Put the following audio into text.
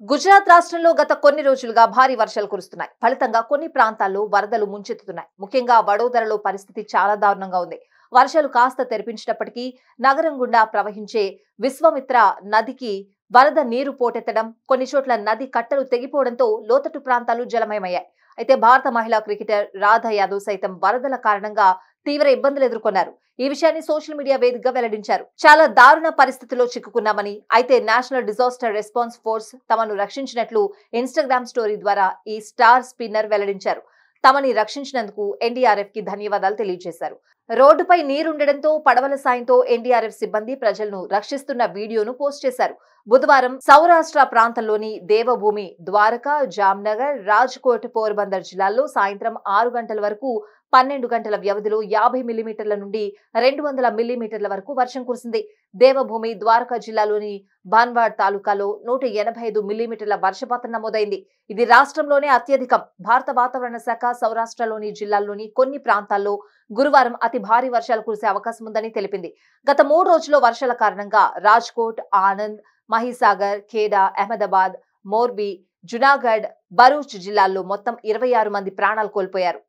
గుజరాత్ రాష్ట్రంలో గత కొన్ని రోజులుగా భారీ వర్షాలు కురుస్తున్నాయి. ఫలితంగా కొన్ని ప్రాంతాల్లో వరదలు ముంచెత్తుతున్నాయి. ముఖ్యంగా వడోదరలో పరిస్థితి చాలా దారుణంగా ఉంది. వర్షాలు కాస్త తెరిపించినప్పటికీ నగరం గుండా ప్రవహించే విశ్వామిత్ర నదికి వరద నీరు పోటెత్తడం, కొన్ని చోట్ల నది కట్టలు తెగిపోవడంతో లోతట్టు ప్రాంతాలు జలమయమయ్యాయి. అయితే భారత మహిళా క్రికెటర్ రాధా యాదవ్ సైతం వరదల కారణంగా తీవ్ర ఇబ్బందులు ఎదుర్కొన్నారు. ఈ విషయాన్ని సోషల్ మీడియా వేదికగా వెల్లడించారు. చాలా దారుణ పరిస్థితిలో చిక్కుకున్నామని, అయితే నేషనల్ డిజాస్టర్ రెస్పాన్స్ ఫోర్స్ తమను రక్షించినట్లు ఇన్‌స్టాగ్రామ్ స్టోరీ ద్వారా ఈ స్టార్ స్పిన్నర్ వెల్లడించారు. తమని రక్షించినందుకు ఎన్డీఆర్ఎఫ్ కి ధన్యవాదాలు తెలియజేశారు. రోడ్డుపై నీరుండడంతో పడవల సాయంతో ఎన్డీఆర్ఎఫ్ సిబ్బంది ప్రజలను రక్షిస్తున్న వీడియోను పోస్ట్ చేశారు. బుధవారం సౌరాష్ట్ర ప్రాంతంలోని దేవభూమి, ద్వారకా, జామ్నగర్, రాజ్కోట్, పోర్బందర్ జిల్లాల్లో సాయంత్రం 6 గంటల వరకు 12 గంటల వ్యవధిలో 50 మిల్లీమీటర్ల నుండి 200 మిల్లీమీటర్ల వరకు వర్షం కురిసింది. దేవభూమి, ద్వారకా జిల్లాలోని బాన్వాడ్ తాలూకాలో 185 మిల్లీమీటర్ల వర్షపాతం నమోదైంది. ఇది రాష్ట్రంలోనే అత్యధికం. భారత వాతావరణ శాఖ సౌరాష్ట్రలోని జిల్లాల్లోని కొన్ని ప్రాంతాల్లో గురువారం అతి భారీ వర్షాలు కురిసే అవకాశం ఉందని తెలిపింది. గత 3 రోజుల్లో వర్షాల కారణంగా రాజ్కోట్, ఆనంద్, మహీసాగర్, ఖేడా, అహ్మదాబాద్, మోర్బీ, జునాగఢ్, భరూచ్ జిల్లాల్లో మొత్తం 26 మంది ప్రాణాలు కోల్పోయారు.